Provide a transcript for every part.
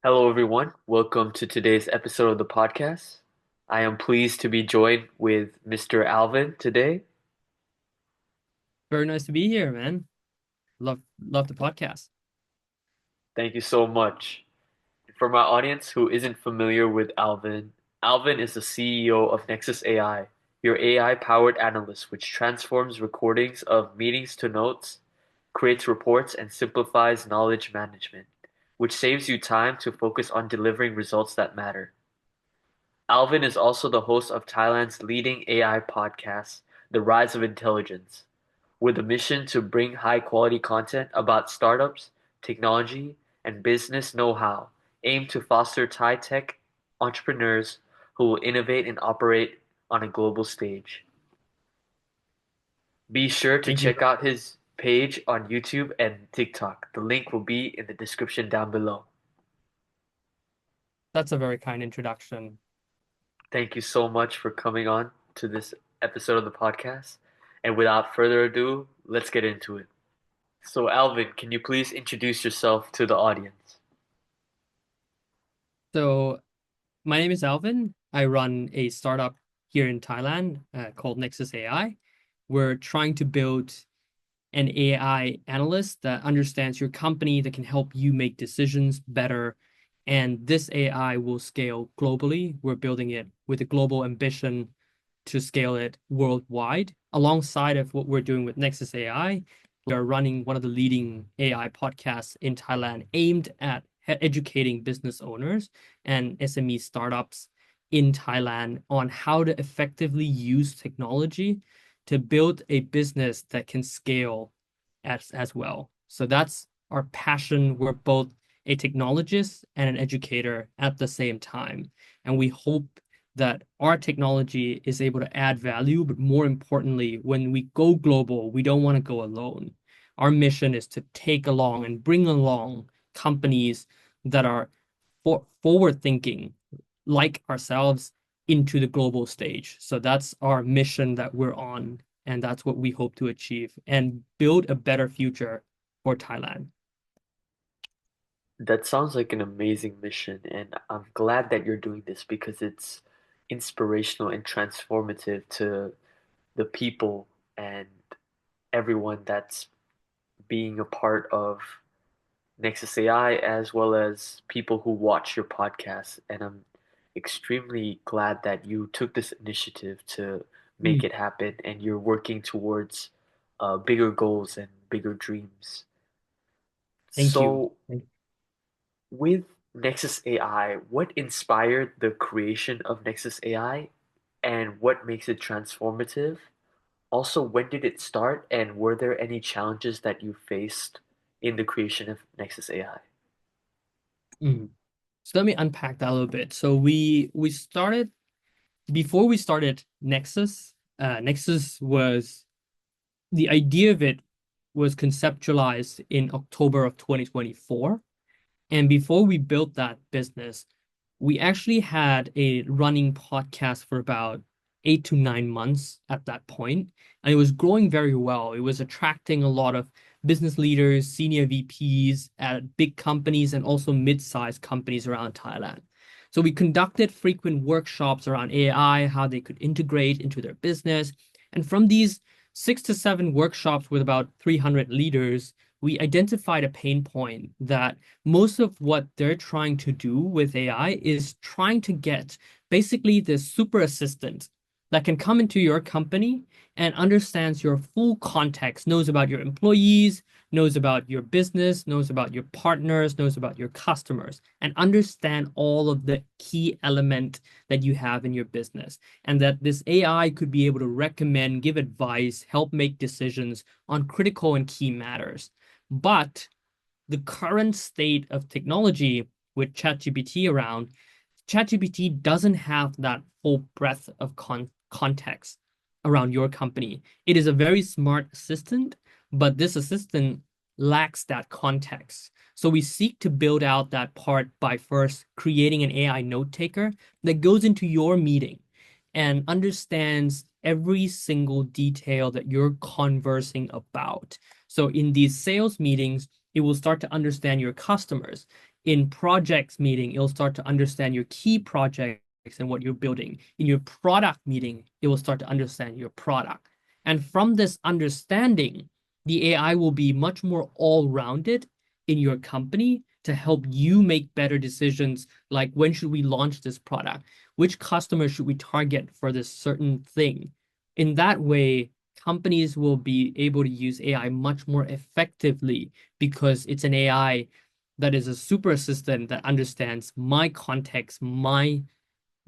Hello, everyone. Welcome to today's episode of the podcast. I am pleased to be joined with Mr. Alvin today. Very nice to be here, man. Love the podcast. Thank you so much. For my audience who isn't familiar with Alvin, Alvin is the CEO of Nexus AI, your AI-powered analyst, which transforms recordings of meetings to notes, creates reports, and simplifies knowledge management, which saves you time to focus on delivering results that matter. Alvin is also the host of Thailand's leading AI podcast, The Rise of Intelligence, with a mission to bring high-quality content about startups, technology, and business know-how, aimed to foster Thai tech entrepreneurs who will innovate and operate on a global stage. Be sure to Thank you. check out his page on YouTube and TikTok. The link will be in the description down below. That's a very kind introduction. Thank you so much for coming on to this episode of the podcast. And without further ado, let's get into it. So, Alvin, can you please introduce yourself to the audience? So, my name is Alvin. I run a startup here in Thailand called Nexus AI. We're trying to build an AI analyst that understands your company, that can help you make decisions better. And this AI will scale globally. We're building it with a global ambition to scale it worldwide. Alongside of what we're doing with Nexus AI, we are running one of the leading AI podcasts in Thailand aimed at educating business owners and SME startups in Thailand on how to effectively use technology to build a business that can scale as well. So that's our passion. We're both a technologist and an educator at the same time. And we hope that our technology is able to add value, but more importantly, when we go global, we don't want to go alone. Our mission is to take along and bring along companies that are forward thinking, like ourselves, into the global stage. So that's our mission that we're on, and that's what we hope to achieve and build a better future for Thailand. That sounds like an amazing mission, and I'm glad that you're doing this because it's inspirational and transformative to the people and everyone that's being a part of Nexus AI, as well as people who watch your podcast. And I'm extremely glad that you took this initiative to make Mm. it happen and you're working towards bigger goals and bigger dreams. Thank you. So, with Nexus AI, what inspired the creation of Nexus AI and what makes it transformative? Also, when did it start and were there any challenges that you faced in the creation of Nexus AI? Mm. So let me unpack that a little bit. So we started before we started Nexus. Nexus was the idea of it was conceptualized in October of 2024. And before we built that business, we actually had a running podcast for about 8 to 9 months at that point, and it was growing very well. It was attracting a lot of business leaders, senior VPs at big companies, and also mid-sized companies around Thailand. So we conducted frequent workshops around AI, how they could integrate into their business. And from these 6 to 7 workshops with about 300 leaders, we identified a pain point that most of what they're trying to do with AI is trying to get basically this super assistant that can come into your company and understands your full context, knows about your employees, knows about your business, knows about your partners, knows about your customers, and understand all of the key element that you have in your business. And that this AI could be able to recommend, give advice, help make decisions on critical and key matters. But the current state of technology with ChatGPT around, ChatGPT doesn't have that full breadth of context around your company. It is a very smart assistant, but this assistant lacks that context. So we seek to build out that part by first creating an AI note taker that goes into your meeting and understands every single detail that you're conversing about. So in these sales meetings, it will start to understand your customers. In projects meeting, it'll start to understand your key projects and what you're building. In your product meeting, it will start to understand your product. And from this understanding, the AI will be much more all-rounded in your company to help you make better decisions, like when should we launch this product? Which customer should we target for this certain thing? In that way, companies will be able to use AI much more effectively because it's an AI that is a super assistant that understands my context, my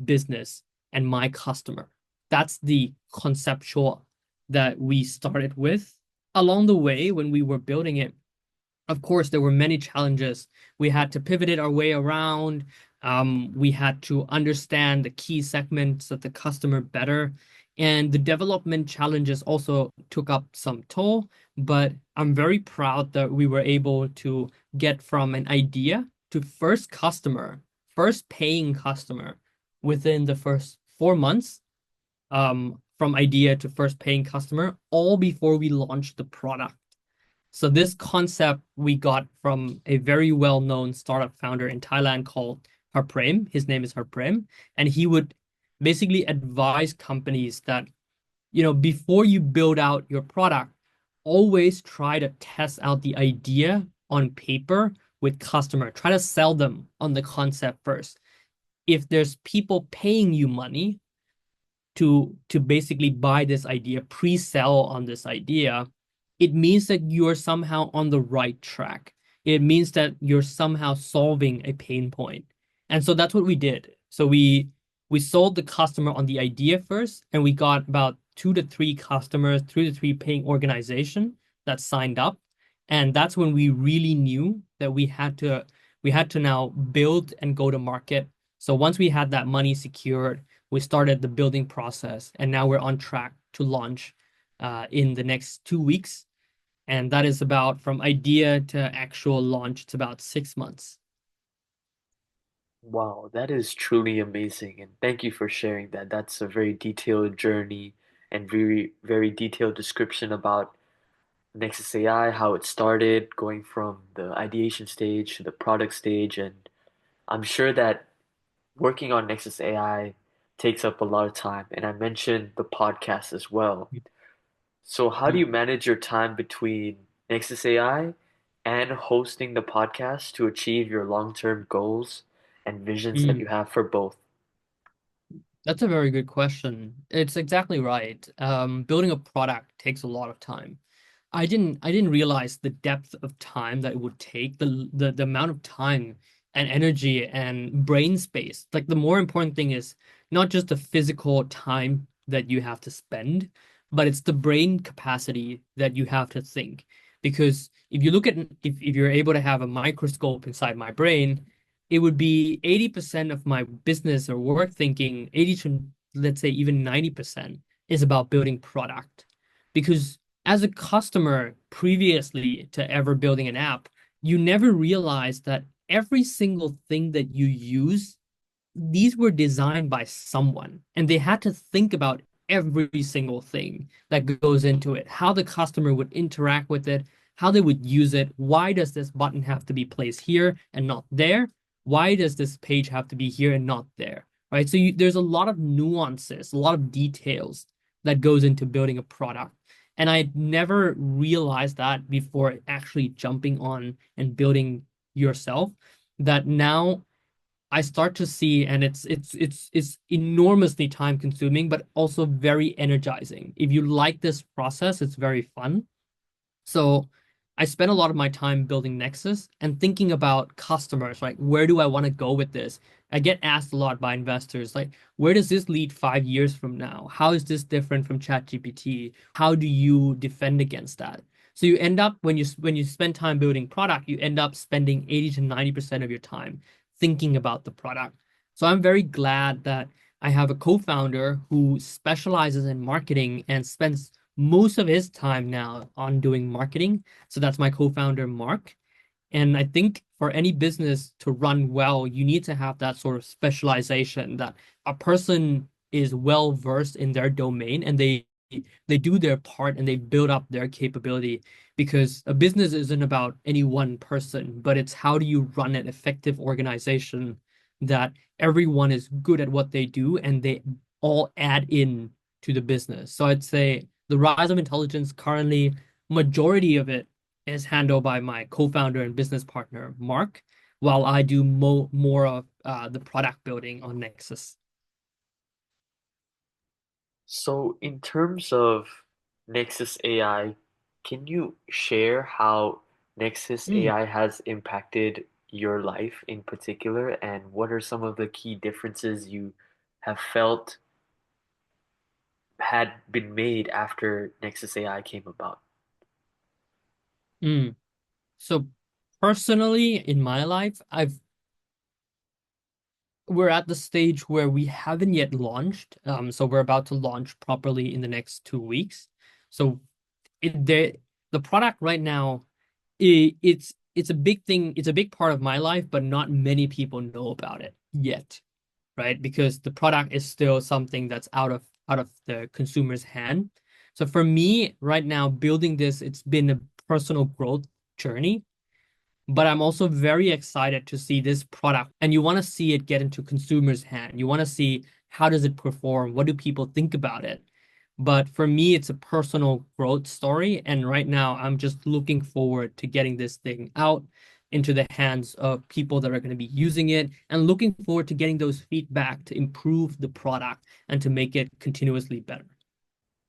business, and my customer. That's the conceptual that we started with. Along the way, when we were building it, of course, there were many challenges. We had to pivot it our way around. We had to understand the key segments of the customer better. And the development challenges also took up some toll, but I'm very proud that we were able to get from an idea to first customer, first paying customer within the first 4 months, from idea to first paying customer, all before we launched the product. So this concept we got from a very well-known startup founder in Thailand called Harprem. His name is Harprem, and he would basically advise companies that, before you build out your product, always try to test out the idea on paper with customer. Try to sell them on the concept first. If there's people paying you money to basically buy this idea, pre-sell on this idea, it means that you're somehow on the right track. It means that you're somehow solving a pain point. And so that's what we did. So we sold the customer on the idea first, and we got about 2 to 3 customers, 2 to 3 paying organization that signed up. And that's when we really knew that we had to now build and go to market. So once we had that money secured, we started the building process, and now we're on track to launch in the next 2 weeks. And that is about from idea to actual launch, it's about 6 months. Wow, that is truly amazing, and thank you for sharing that. That's a very detailed journey and very, very detailed description about Nexus AI, how it started, going from the ideation stage to the product stage, and I'm sure that working on Nexus AI takes up a lot of time. And I mentioned the podcast as well. So how do Mm. you manage your time between Nexus AI and hosting the podcast to achieve your long-term goals and visions that you Mm. have for both? That's a very good question. It's exactly right. Building a product takes a lot of time. I didn't realize the depth of time that it would take, the amount of time and energy and brain space. Like the more important thing is not just the physical time that you have to spend, but it's the brain capacity that you have to think. Because if you look at if you're able to have a microscope inside my brain, it would be 80% of my business or work thinking, 80 to let's say even 90% is about building product. Because as a customer previously to ever building an app, you never realized that every single thing that you use, these were designed by someone, and they had to think about every single thing that goes into it, how the customer would interact with it, how they would use it. Why does this button have to be placed here and not there? Why does this page have to be here and not there? Right? So there's a lot of nuances, a lot of details that goes into building a product. And I never realized that before actually jumping on and building yourself, that now I start to see, and it's enormously time consuming, but also very energizing. If you like this process, it's very fun. So I spend a lot of my time building Nexus and thinking about customers, like where do I want to go with this? I get asked a lot by investors, like, where does this lead 5 years from now? How is this different from ChatGPT? How do you defend against that? So you end up when you spend time building product, you end up spending 80 to 90% of your time thinking about the product. So I'm very glad that I have a co-founder who specializes in marketing and spends most of his time now on doing marketing. So that's my co-founder, Mark. And I think for any business to run well, you need to have that sort of specialization that a person is well versed in their domain and they they do their part and they build up their capability, because a business isn't about any one person, but it's how do you run an effective organization that everyone is good at what they do and they all add in to the business. So I'd say the rise of intelligence currently, majority of it is handled by my co-founder and business partner, Mark, while I do more of the product building on Nexus. So, in terms of Nexus AI, can you share how Nexus Mm, AI has impacted your life in particular, and what are some of the key differences you have felt had been made after Nexus AI came about? mm. So personally, in my life, we're at the stage where we haven't yet launched. So we're about to launch properly in the next 2 weeks. So it the product right now, it's a big thing. It's a big part of my life, but not many people know about it yet, right? Because the product is still something that's out of the consumer's hand. So for me right now, building this, it's been a personal growth journey, but I'm also very excited to see this product, and you want to see it get into consumers' hand. You want to see how does it perform? What do people think about it? But for me, it's a personal growth story. And right now, I'm just looking forward to getting this thing out into the hands of people that are going to be using it, and looking forward to getting those feedback to improve the product and to make it continuously better.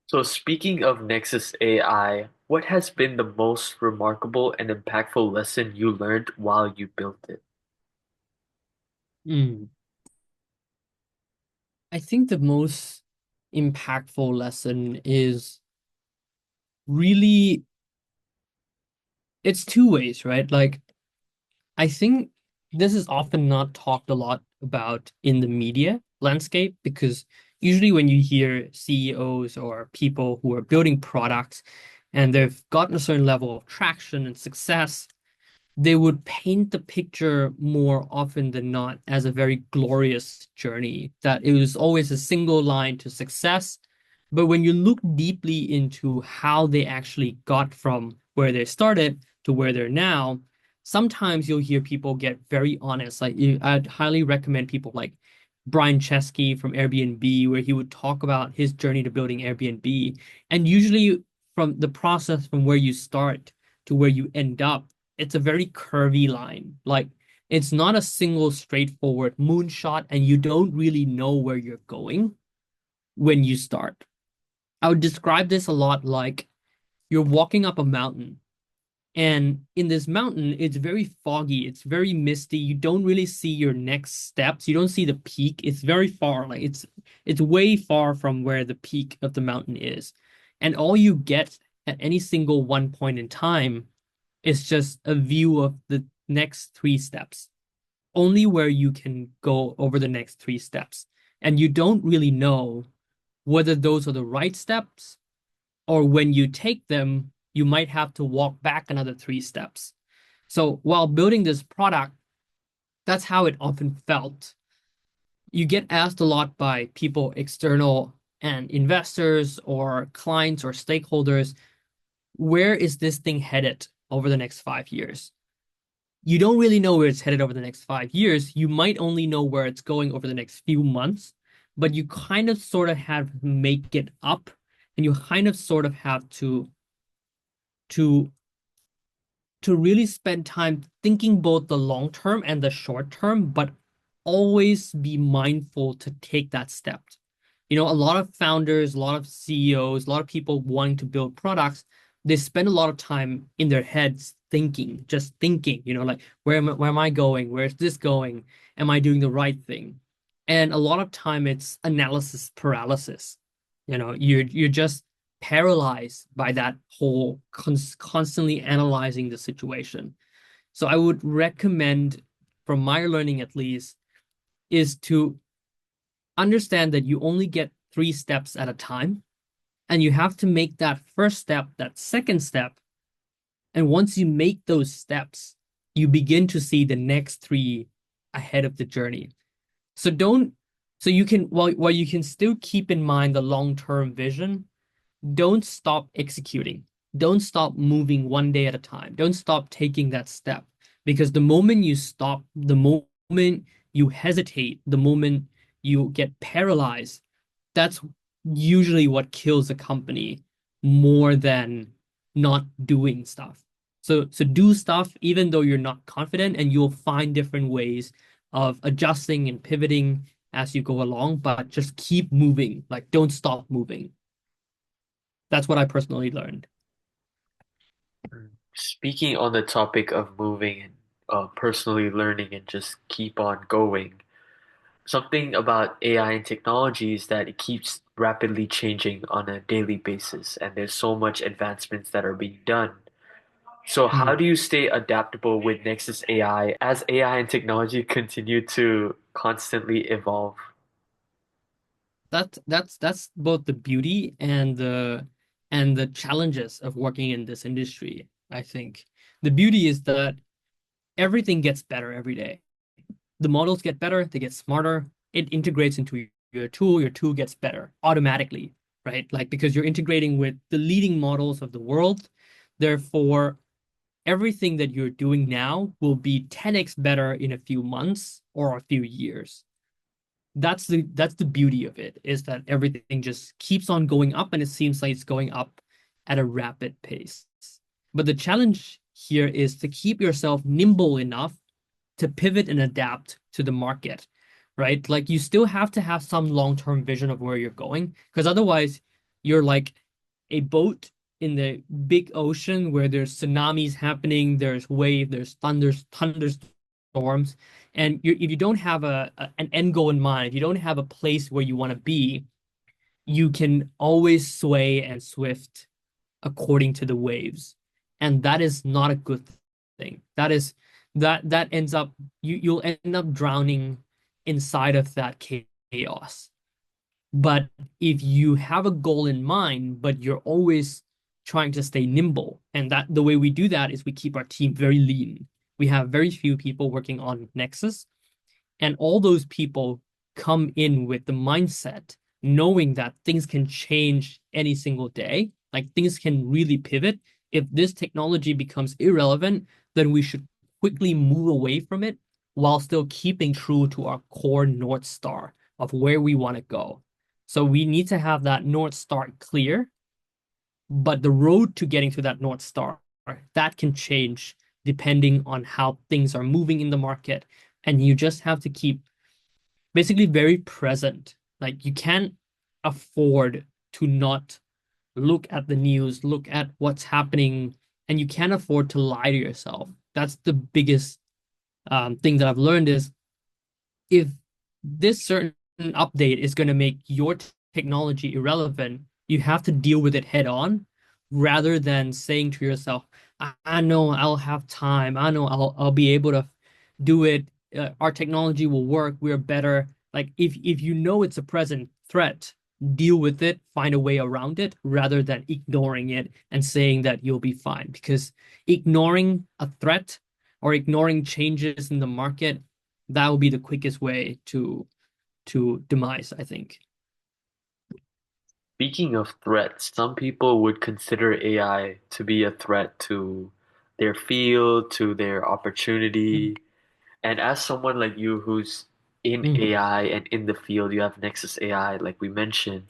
So, speaking of Nexus AI, what has been the most remarkable and impactful lesson you learned while you built it? Mm. I think the most impactful lesson is really, it's two ways, right? Like, I think this is often not talked a lot about in the media landscape, because usually when you hear CEOs or people who are building products and they've gotten a certain level of traction and success, they would paint the picture more often than not as a very glorious journey, that it was always a single line to success. But when you look deeply into how they actually got from where they started to where they're now, sometimes you'll hear people get very honest. I'd highly recommend people like Brian Chesky from Airbnb, where he would talk about his journey to building Airbnb. And usually, from the process from where you start to where you end up, it's a very curvy line. Like, it's not a single straightforward moonshot, and you don't really know where you're going when you start. I would describe this a lot like you're walking up a mountain, and in this mountain, it's very foggy, it's very misty. You don't really see your next steps. You don't see the peak. It's very far. Like, it's way far from where the peak of the mountain is. And all you get at any single one point in time is just a view of the next three steps, only where you can go over the next three steps. And you don't really know whether those are the right steps, or when you take them, you might have to walk back another three steps. So while building this product, that's how it often felt. You get asked a lot by people external and investors or clients or stakeholders, where is this thing headed over the next 5 years? You don't really know where it's headed over the next 5 years. You might only know where it's going over the next few months, but you kind of sort of have to make it up, and you kind of sort of have to to really spend time thinking both the long term and the short term, but always be mindful to take that step. A lot of founders, a lot of CEOs, a lot of people wanting to build products, they spend a lot of time in their heads thinking, just thinking, like, where am I going? Where's this going? Am I doing the right thing? And a lot of time it's analysis paralysis. You're just paralyzed by that whole constantly analyzing the situation. So I would recommend, from my learning at least, is to understand that you only get three steps at a time, and you have to make that first step, that second step. And once you make those steps, you begin to see the next three ahead of the journey. So don't, so you can, while you can still keep in mind the long-term vision, don't stop executing. Don't stop moving one day at a time. Don't stop taking that step. Because the moment you stop, the moment you hesitate, the moment you get paralyzed, that's usually what kills a company more than not doing stuff. So do stuff even though you're not confident, and you'll find different ways of adjusting and pivoting as you go along, but just keep moving. Like don't stop moving. That's what I personally learned. Speaking on the topic of moving and personally learning and just keep on going, something about AI and technology is that it keeps rapidly changing on a daily basis, and there's so much advancements that are being done. So how Mm. do you stay adaptable with Nexus AI as AI and technology continue to constantly evolve? That's both the beauty and the challenges of working in this industry, I think. The beauty is that everything gets better every day. The models get better, they get smarter, it integrates into your tool gets better automatically, right? Like because you're integrating with the leading models of the world, therefore everything that you're doing now will be 10x better in a few months or a few years. That's the beauty of it, is that everything just keeps on going up, and it seems like it's going up at a rapid pace. But the challenge here is to keep yourself nimble enough to pivot and adapt to the market, right? Like you still have to have some long-term vision of where you're going, because otherwise you're like a boat in the big ocean where there's tsunamis happening, there's wave, there's thunderstorms, and if you don't have an end goal in mind, if you don't have a place where you want to be, you can always sway and swift according to the waves, and that is not a good thing. That ends up you'll end up drowning inside of that chaos. But if you have a goal in mind, but you're always trying to stay nimble, and that the way we do that is we keep our team very lean. We have very few people working on Nexus, and all those people come in with the mindset, knowing that things can change any single day, like things can really pivot. If this technology becomes irrelevant, then we should quickly move away from it while still keeping true to our core North Star of where we want to go. So we need to have that North Star clear, but the road to getting to that North Star, that can change depending on how things are moving in the market. And you just have to keep basically very present. Like you can't afford to not look at the news, look at what's happening, and you can't afford to lie to yourself. That's the biggest thing that I've learned is if this certain update is going to make your technology irrelevant, you have to deal with it head on rather than saying to yourself, I know I'll have time. I know I'll be able to do it. Our technology will work. We're better. Like if you know it's a present threat, deal with it, find a way around it rather than ignoring it and saying that you'll be fine. Because ignoring a threat or ignoring changes in the market, that will be the quickest way to demise, I think. Speaking of threats, some people would consider AI to be a threat to their field, to their Mm, opportunity. And as someone like you who's in mm, AI and in the field, you have Nexus AI, like we mentioned.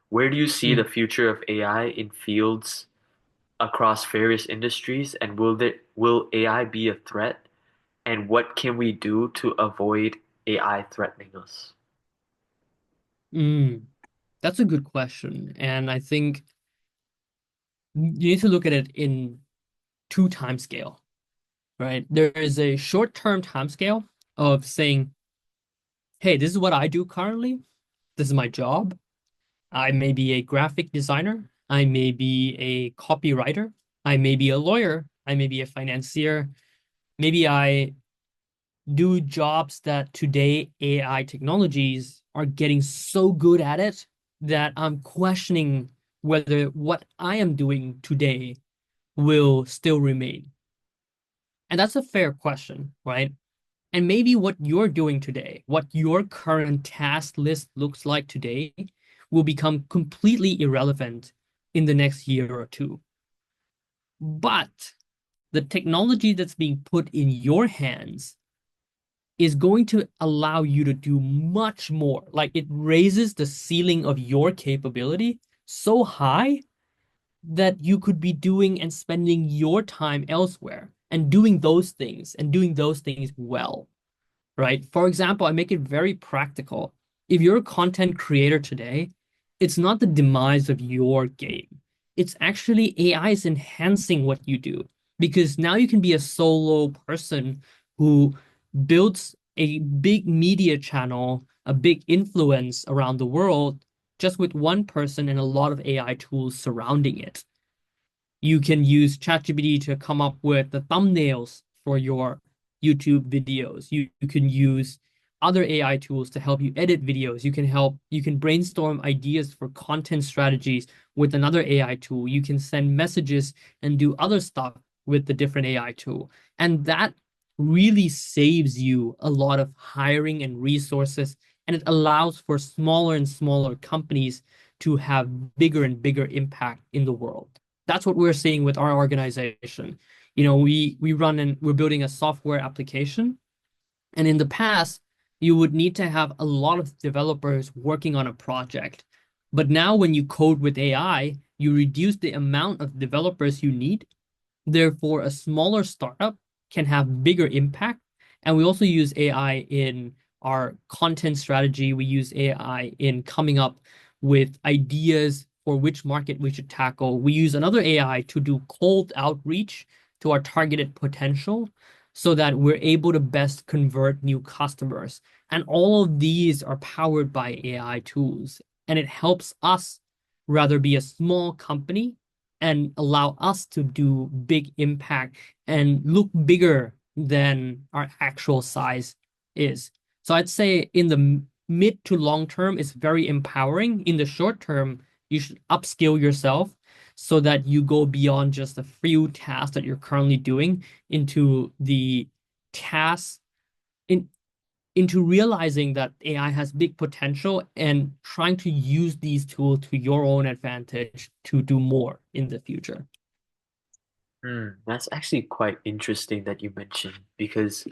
Where do you see the mm. future of AI in fields across various industries? And will AI be a threat? And what can we do to avoid AI threatening us? Mm. That's a good question. And I think you need to look at it in two time scale, right? There is a short-term time scale of saying, hey, this is what I do currently. This is my job. I may be a graphic designer. I may be a copywriter. I may be a lawyer. I may be a financier. Maybe I do jobs that today AI technologies are getting so good at it that I'm questioning whether what I am doing today will still remain. And that's a fair question, right? And maybe what you're doing today, what your current task list looks like today, will become completely irrelevant in the next year or two. But the technology that's being put in your hands is going to allow you to do much more. Like it raises the ceiling of your capability so high that you could be doing and spending your time elsewhere and doing those things well, right? For example, I make it very practical. If you're a content creator today, it's not the demise of your game. It's actually AI is enhancing what you do because now you can be a solo person who builds a big media channel, a big influence around the world just with one person and a lot of AI tools surrounding it. You can use ChatGPT to come up with the thumbnails for your YouTube videos. You can use other AI tools to help you edit videos. You can brainstorm ideas for content strategies with another AI tool. You can send messages and do other stuff with the different AI tool. And that really saves you a lot of hiring and resources. And it allows for smaller and smaller companies to have bigger and bigger impact in the world. That's what we're seeing with our organization. We're building a software application, and in the past, you would need to have a lot of developers working on a project. But now when you code with AI, you reduce the amount of developers you need. Therefore, a smaller startup can have bigger impact. And we also use AI in our content strategy. We use AI in coming up with ideas for which market we should tackle. We use another AI to do cold outreach to our targeted potential so that we're able to best convert new customers. And all of these are powered by AI tools. And it helps us rather be a small company and allow us to do big impact and look bigger than our actual size is. So I'd say in the mid to long term, it's very empowering. In the short term, you should upskill yourself so that you go beyond just the few tasks that you're currently doing into the tasks in into realizing that AI has big potential and trying to use these tools to your own advantage to do more in the future. That's actually quite interesting that you mentioned because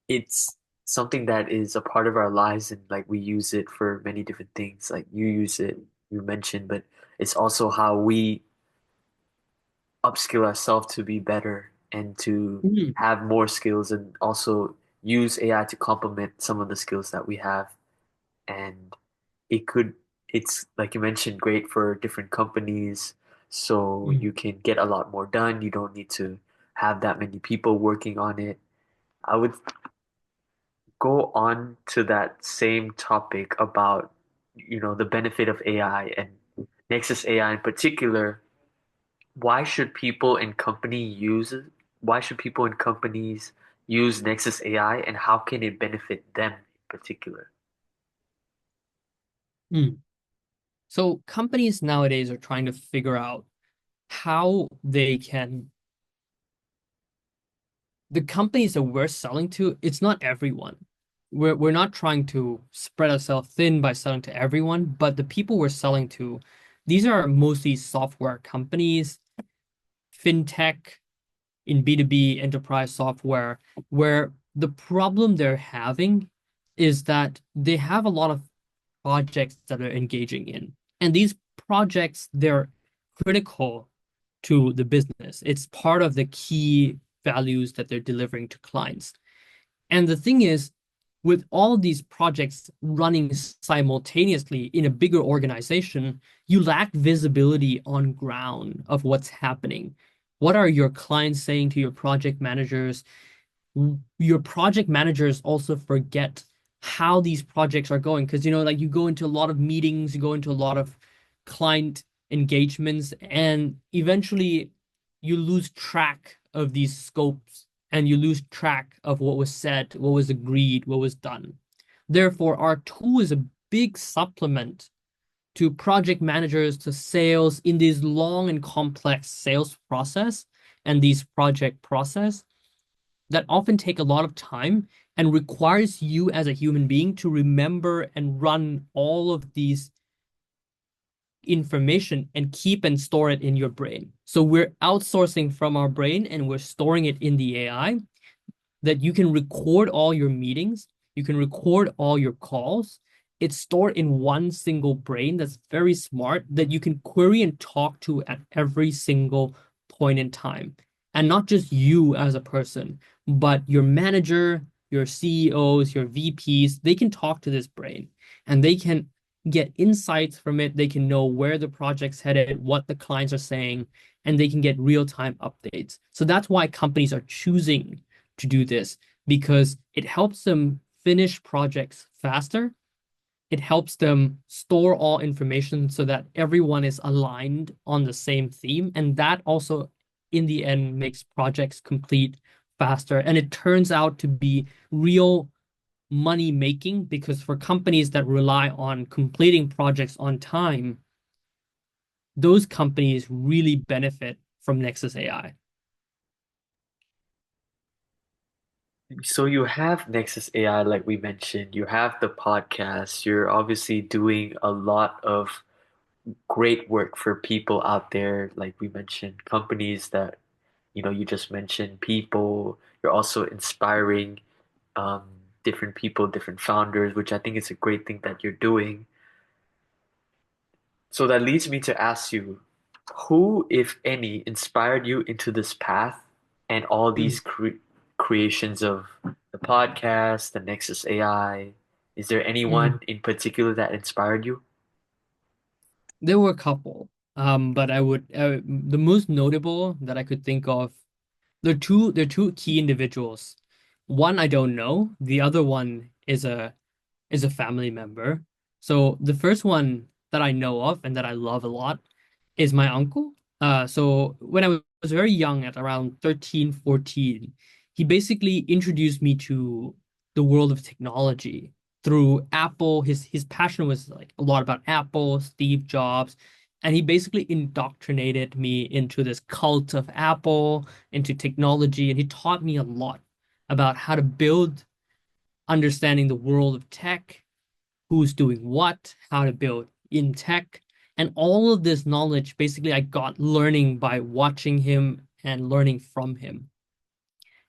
it's something that is a part of our lives and like we use it for many different things. Like you use it, you mentioned, but it's also how we upskill ourselves to be better and to Mhm. have more skills and also use AI to complement some of the skills that we have. And it could, it's like you mentioned, great for different companies. So Mhm. you can get a lot more done. You don't need to have that many people working on it. I would go on to that same topic about, the benefit of AI and Nexus AI in particular. Why should people and company use it? Why should people and companies use Nexus AI and how can it benefit them in particular? Mm. So companies nowadays are trying to figure out how they can the companies that we're selling to, it's not everyone. We're not trying to spread ourselves thin by selling to everyone, but the people we're selling to, these are mostly software companies, fintech in B2B enterprise software, where the problem they're having is that they have a lot of projects that they're engaging in. And these projects, they're critical to the business. It's part of the key values that they're delivering to clients. And the thing is, with all of these projects running simultaneously in a bigger organization, you lack visibility on ground of what's happening. What are your clients saying to your project managers? Your project managers also forget how these projects are going because like you go into a lot of meetings, you go into a lot of client engagements, and eventually you lose track of these scopes and you lose track of what was said, what was agreed, what was done. Therefore, our tool is a big supplement to project managers, to sales in this long and complex sales process and these project process that often take a lot of time and requires you as a human being to remember and run all of these information and keep and store it in your brain. So we're outsourcing from our brain and we're storing it in the AI, that you can record all your meetings, you can record all your calls. It's stored in one single brain that's very smart that you can query and talk to at every single point in time. And not just you as a person, but your manager, your CEOs, your VPs, they can talk to this brain and they can get insights from it. They can know where the project's headed, what the clients are saying, and they can get real-time updates. So that's why companies are choosing to do this, because it helps them finish projects faster. It helps them store all information so that everyone is aligned on the same theme. And that also, in the end, makes projects complete faster. And it turns out to be real money making, because for companies that rely on completing projects on time, those companies really benefit from Nexus AI. So you have Nexus AI, like we mentioned, you have the podcast, you're obviously doing a lot of great work for people out there, like we mentioned, companies that, you just mentioned people, you're also inspiring um, different people, different founders, which I think is a great thing that you're doing. So that leads me to ask you, who, if any, inspired you into this path and all these creations of the podcast, the Nexus AI? Is there anyone Mm. in particular that inspired you? There were a couple, but the most notable that I could think of, there are two key individuals. One I don't know, the other one is a family member. So the first one that I know of and that I love a lot is my uncle. So when I was very young, at around 13, 14, he basically introduced me to the world of technology through Apple. His passion was like a lot about Apple, Steve Jobs, and he basically indoctrinated me into this cult of Apple, into technology, and he taught me a lot about how to build, understanding the world of tech, who's doing what, how to build in tech. And all of this knowledge, basically, I got learning by watching him and learning from him.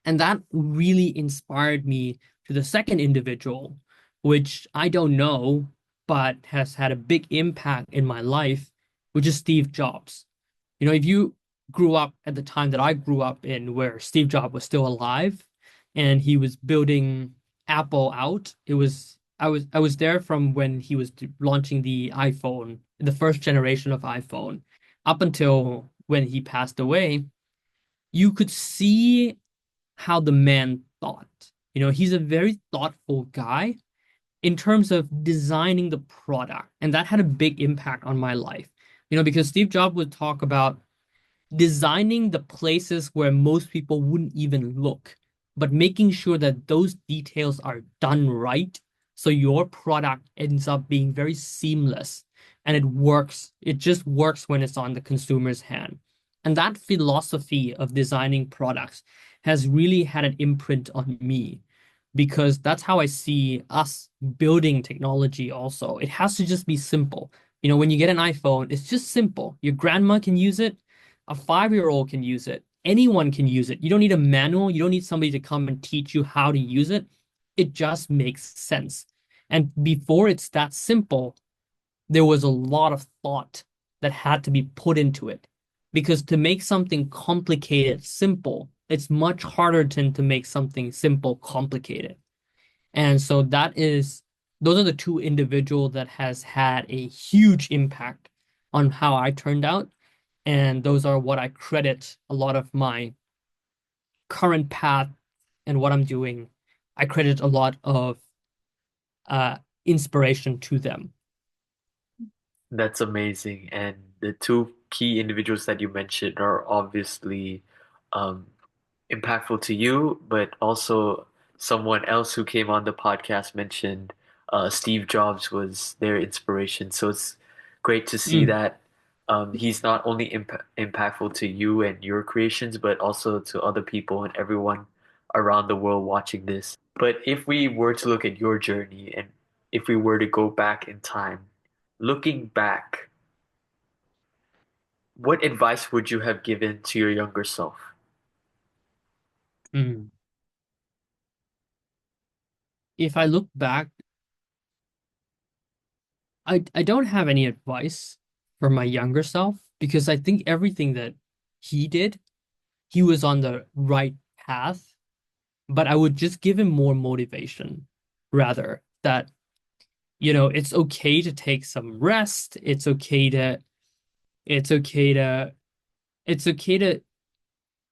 And that really inspired me to the second individual, which I don't know, but has had a big impact in my life, which is Steve Jobs. If you grew up at the time that I grew up in, where Steve Jobs was still alive and he was building Apple out, I was there from when he was launching the iPhone, the first generation of iPhone, up until when he passed away. You could see how the man thought. He's a very thoughtful guy in terms of designing the product, and that had a big impact on my life. Because Steve Jobs would talk about designing the places where most people wouldn't even look, but making sure that those details are done right, so your product ends up being very seamless and it works. It just works when it's on the consumer's hand. And that philosophy of designing products has really had an imprint on me, because that's how I see us building technology also. It has to just be simple. When you get an iPhone, it's just simple. Your grandma can use it, a 5-year-old can use it. Anyone can use it. You don't need a manual. You don't need somebody to come and teach you how to use it. It just makes sense. And before it's that simple, there was a lot of thought that had to be put into it. Because to make something complicated simple, it's much harder than to make something simple complicated. And so those are the two individuals that has had a huge impact on how I turned out. And those are what I credit a lot of my current path and what I'm doing. I credit a lot of uh, inspiration to them. That's amazing. And the two key individuals that you mentioned are obviously um, impactful to you, but also someone else who came on the podcast mentioned Steve Jobs was their inspiration. So it's great to see Mm. that he's not only impactful to you and your creations, but also to other people and everyone around the world watching this. But if we were to look at your journey and if we were to go back in time, looking back, What advice would you have given to your younger self? Mm. If I look back, I don't have any advice for my younger self because I think everything that he did, he was on the right path, but I would just give him more motivation rather that, it's okay to take some rest. It's okay to, it's okay to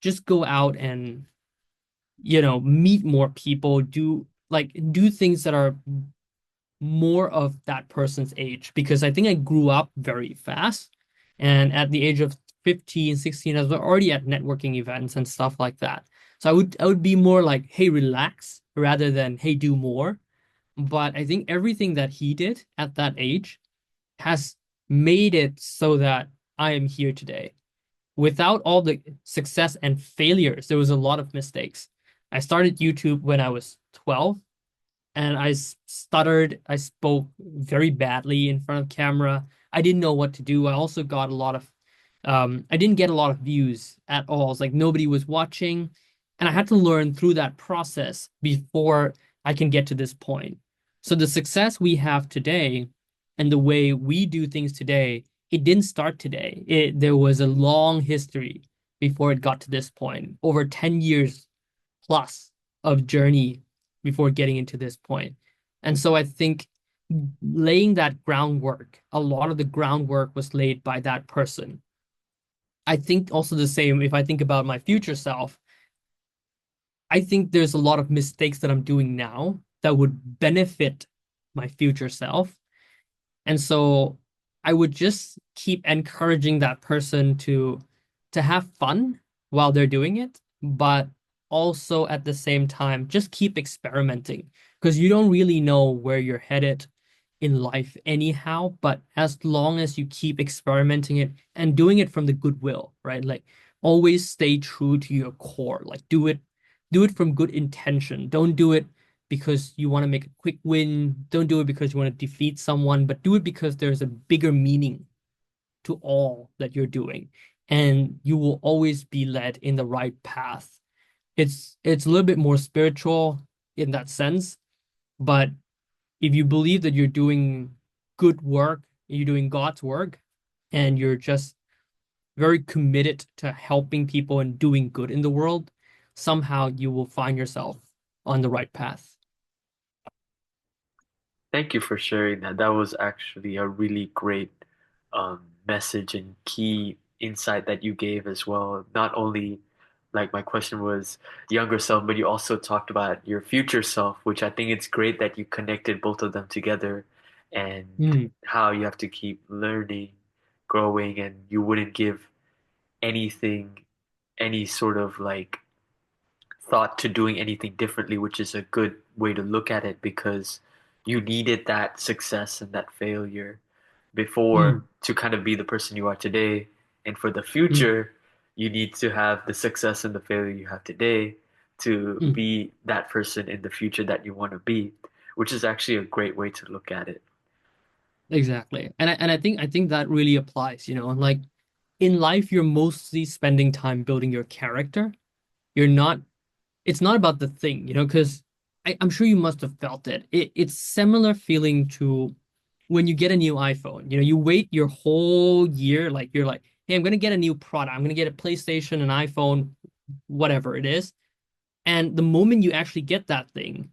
just go out and, meet more people, do things that are more of that person's age because I think I grew up very fast. And at the age of 15, 16, I was already at networking events and stuff like that. So I would be more like, hey, relax rather than hey, do more. But I think everything that he did at that age has made it so that I am here today. Without all the success and failures, there was a lot of mistakes. I started YouTube when I was 12 and I stuttered. I spoke very badly in front of camera. I didn't know what to do. I also got a lot of, I didn't get a lot of views at all. It's like nobody was watching. And I had to learn through that process before I can get to this point. So the success we have today and the way we do things today, it didn't start today. There was a long history before it got to this point, over 10 years plus of journey before getting into this point. And so I think laying that groundwork, a lot of the groundwork was laid by that person. I think also the same if I think about my future self, I think there's a lot of mistakes that I'm doing now that would benefit my future self. And so I would just keep encouraging that person to have fun while they're doing it, but also at the same time just keep experimenting because you don't really know where you're headed in life anyhow, but as long as you keep experimenting it and doing it from the goodwill, right? Like always stay true to your core. Like do it from good intention. Don't do it because you want to make a quick win. Don't do it because you want to defeat someone, but do it because there's a bigger meaning to all that you're doing. And you will always be led in the right path. It's a little bit more spiritual in that sense, but if you believe that you're doing good work, you're doing God's work, and you're just very committed to helping people and doing good in the world, somehow you will find yourself on the right path. Thank you for sharing that. That was actually a really great message and key insight that you gave as well. Not only like my question was younger self, but you also talked about your future self, which I think it's great that you connected both of them together and Mm, how you have to keep learning, growing, and you wouldn't give anything, any sort of like thought to doing anything differently, which is a good way to look at it because you needed that success and that failure before mm, to kind of be the person you are today. And for the mm, future, you need to have the success and the failure you have today to mm. be that person in the future that you want to be, which is actually a great way to look at it. Exactly. And I think that really applies, like in life, you're mostly spending time building your character. You're not it's not about the thing, because I'm sure you must have felt it. It's similar feeling to when you get a new iPhone. You wait your whole year, like you're like, hey, I'm gonna get a new product. I'm gonna get a PlayStation, an iPhone, whatever it is. And the moment you actually get that thing,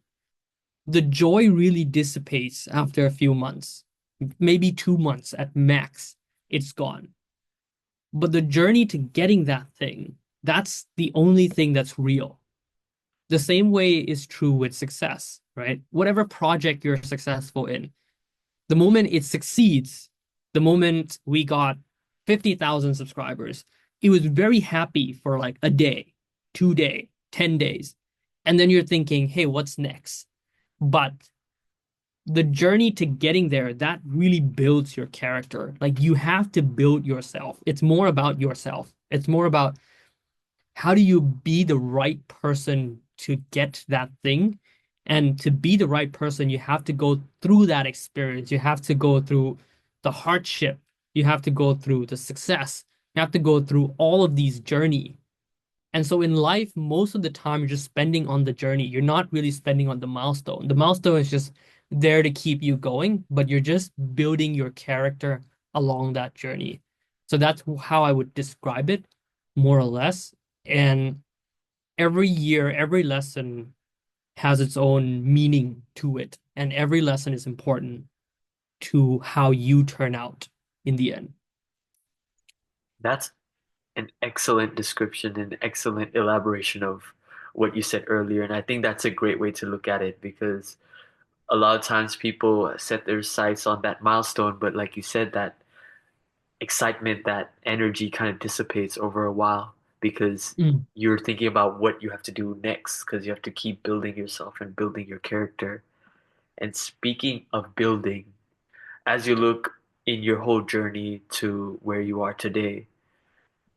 the joy really dissipates after a few months, maybe 2 months at max. It's gone. But the journey to getting that thing, that's the only thing that's real. The same way is true with success, right? Whatever project you're successful in, the moment it succeeds, the moment we got 50,000 subscribers, it was very happy for like a day, 2 day, 10 days. And then you're thinking, hey, what's next? But the journey to getting there, that really builds your character. Like you have to build yourself. It's more about yourself. It's more about how do you be the right person to get that thing? And to be the right person, you have to go through that experience. You have to go through the hardship. You have to go through the success. You have to go through all of these journey. And so in life, most of the time you're just spending on the journey. You're not really spending on the milestone. The milestone is just there to keep you going, but you're just building your character along that journey. So that's how I would describe it, more or less. And every year, every lesson has its own meaning to it, and every lesson is important to how you turn out in the end. That's an excellent description and excellent elaboration of what you said earlier. And I think that's a great way to look at it because a lot of times people set their sights on that milestone, but like you said, that excitement, that energy kind of dissipates over a while because Mm, you're thinking about what you have to do next because you have to keep building yourself and building your character. And speaking of building, as you look in your whole journey to where you are today,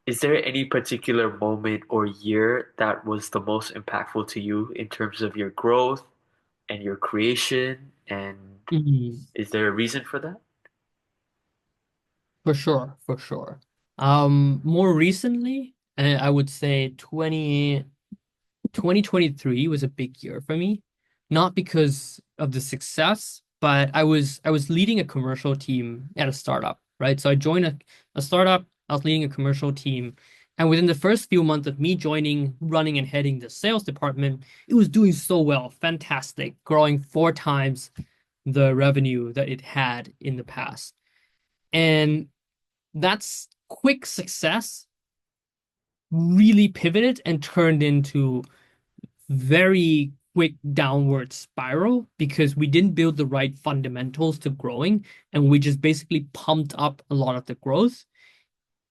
is there any particular moment or year that was the most impactful to you in terms of your growth and your creation? And mm. is there a reason for that? For sure, for sure. More recently, I would say 2023 was a big year for me, not because of the success, but I was leading a commercial team at a startup, right? So I joined a startup, I was leading a commercial team, and within the first few months of me joining, running and heading the sales department, it was doing so well, fantastic, growing 4 times the revenue that it had in the past. And that's quick success really pivoted and turned into very quick downward spiral because we didn't build the right fundamentals to growing and we just basically pumped up a lot of the growth.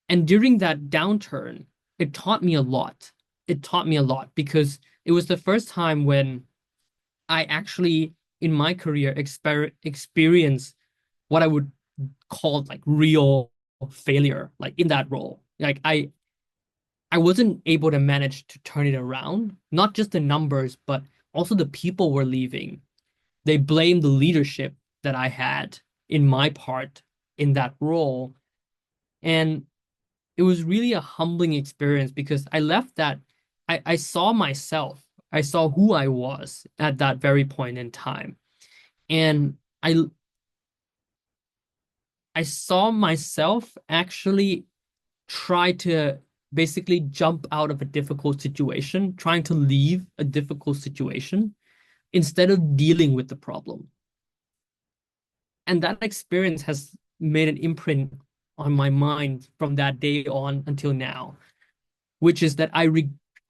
And during that downturn, it taught me a lot. It taught me a lot because it was the first time when I actually, in my career, experienced what I would call like real failure, like in that role. Like I wasn't able to manage to turn it around, not just the numbers, but also the people were leaving. They blamed the leadership that I had in my part in that role. And it was really a humbling experience because I left that, I saw myself, I saw who I was at that very point in time. And I saw myself actually try to basically jump out of a difficult situation, trying to leave a difficult situation instead of dealing with the problem. And that experience has made an imprint on my mind from that day on until now, which is that I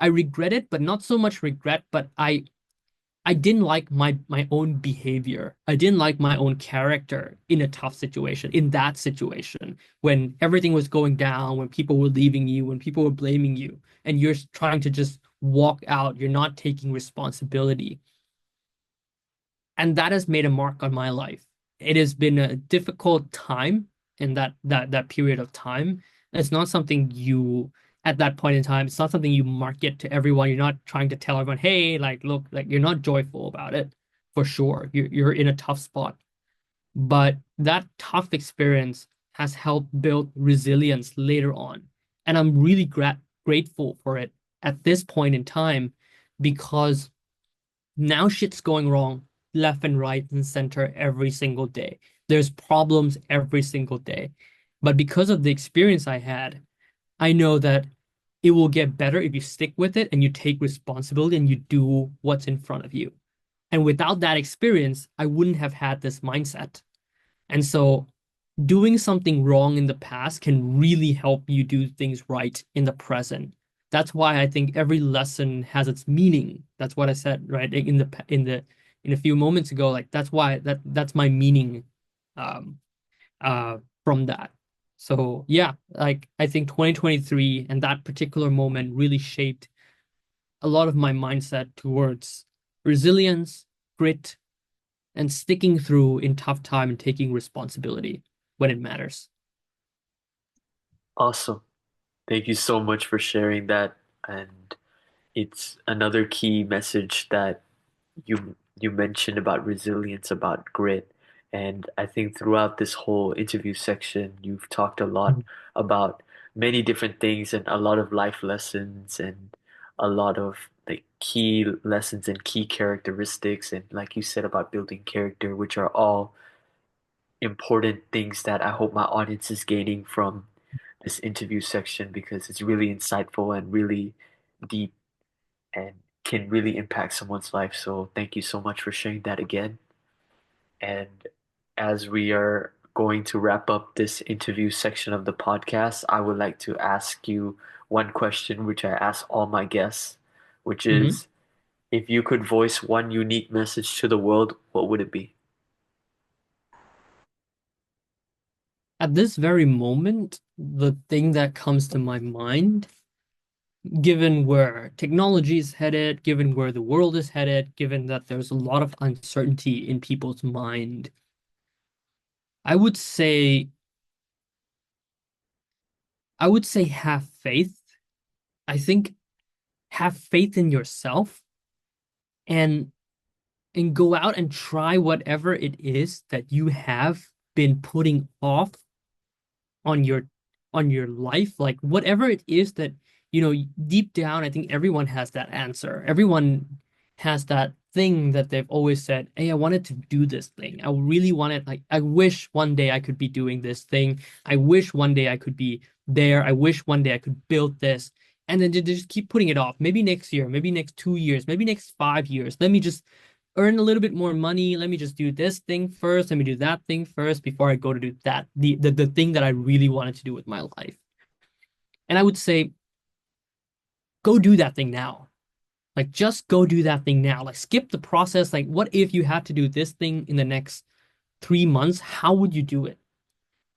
regret it, but not so much regret, but I didn't like my own behavior. I didn't like my own character in a tough situation, in that situation, when everything was going down, when people were leaving you, when people were blaming you, and you're trying to just walk out, you're not taking responsibility. And that has made a mark on my life. It has been a difficult time in that period of time. It's not something you at that point in time, it's not something you market to everyone. You're not trying to tell everyone, hey, like look, like you're not joyful about it for sure. You're in a tough spot. But that tough experience has helped build resilience later on. And I'm really grateful for it at this point in time because now shit's going wrong left and right and center every single day. There's problems every single day. But because of the experience I had, I know that it will get better if you stick with it and you take responsibility and you do what's in front of you. And without that experience, I wouldn't have had this mindset. And so doing something wrong in the past can really help you do things right in the present. That's why I think every lesson has its meaning. That's what I said, right? In a few moments ago, like that's my meaning um from that. So yeah, like I think 2023 and that particular moment really shaped a lot of my mindset towards resilience, grit, and sticking through in tough time and taking responsibility when it matters. Awesome. Thank you so much for sharing that. And it's another key message that you mentioned about resilience, about grit. And I think throughout this whole interview section, you've talked a lot about many different things and a lot of life lessons and a lot of like key lessons and key characteristics and like you said about building character, which are all important things that I hope my audience is gaining from this interview section because it's really insightful and really deep and can really impact someone's life. So thank you so much for sharing that again. And as we are going to wrap up this interview section of the podcast, I would like to ask you one question, which I ask all my guests, which Mhm. is if you could voice one unique message to the world, what would it be? At this very moment, the thing that comes to my mind, given where technology is headed, given where the world is headed, given that there's a lot of uncertainty in people's mind, I would say I would say have faith. I think have faith in yourself and go out and try whatever it is that you have been putting off on your life, like whatever it is that deep down. I think everyone has that answer. Everyone has that thing that they've always said, hey, I wanted to do this thing. I really wanted, like, I wish one day I could be doing this thing. I wish one day I could be there. I wish one day I could build this. And then they just keep putting it off. Maybe next year, maybe next 2 years, maybe next 5 years. Let me just earn a little bit more money. Let me just do this thing first. Let me do that thing first before I go to do that, the thing that I really wanted to do with my life. And I would say, go do that thing now. Like, just go do that thing now. Like, skip the process. Like, what if you had to do this thing in the next 3 months? How would you do it?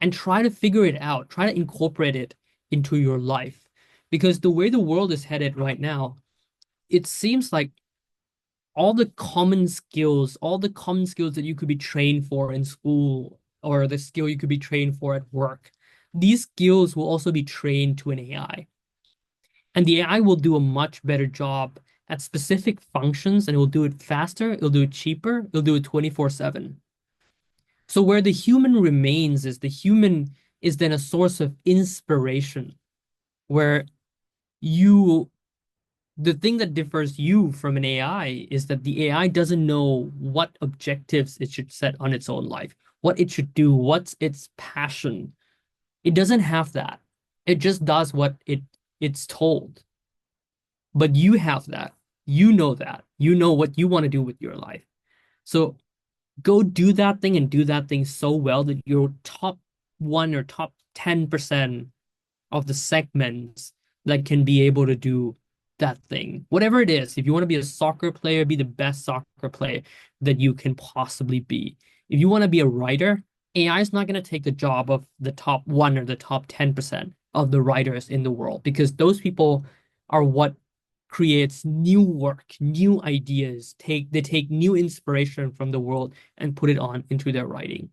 And try to figure it out. Try to incorporate it into your life. Because the way the world is headed right now, it seems like all the common skills that you could be trained for in school or the skill you could be trained for at work, these skills will also be trained to an AI. And the AI will do a much better job at specific functions and it will do it faster, it'll do it cheaper, it'll do it 24/7. So where the human remains is the human is then a source of inspiration where you the thing that differs you from an AI is that the AI doesn't know what objectives it should set on its own life, what it should do, what's its passion. It doesn't have that. It just does what it's told. But you have that. You know that. You know what you want to do with your life. So go do that thing and do that thing so well that you're top 1 or top 10% of the segments that can be able to do that thing. Whatever it is, if you want to be a soccer player, be the best soccer player that you can possibly be. If you want to be a writer, AI is not going to take the job of the top 1 or the top 10% of the writers in the world because those people are what creates new work, new ideas. They take new inspiration from the world and put it on into their writing.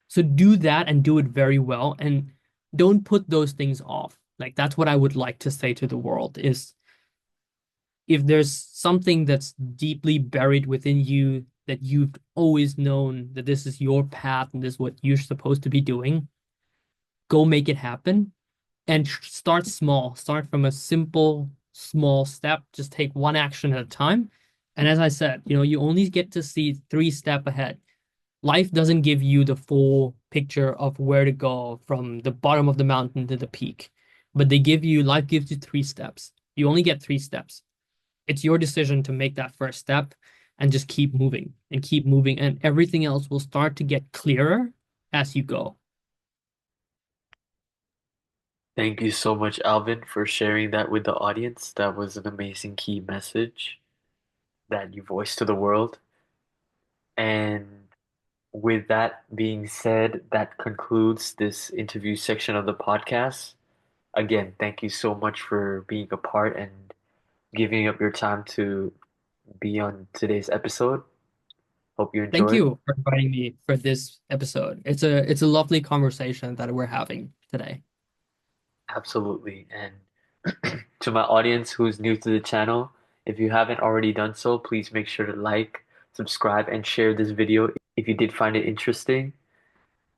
So do that and do it very well and don't put those things off. Like that's what I would like to say to the world is if there's something that's deeply buried within you that you've always known that this is your path and this is what you're supposed to be doing, go make it happen and start small. Start from a simple, small step. Just take one action at a time. And as I said, you only get to see 3 steps ahead. Life doesn't give you the full picture of where to go from the bottom of the mountain to the peak, but life gives you 3 steps. You only get 3 steps. It's your decision to make that first step and just keep moving, and everything else will start to get clearer as you go. Thank you so much, Alvin, for sharing that with the audience. That was an amazing key message that you voiced to the world. And with that being said, that concludes this interview section of the podcast. Again, thank you so much for being a part and giving up your time to be on today's episode. Hope you Thank enjoyed. you for inviting me for this episode. It's a lovely conversation that we're having today. Absolutely. And to my audience who's new to the channel, if you haven't already done so, please make sure to like, subscribe, and share this video if you did find it interesting.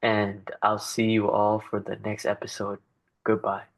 And I'll see you all for the next episode. Goodbye.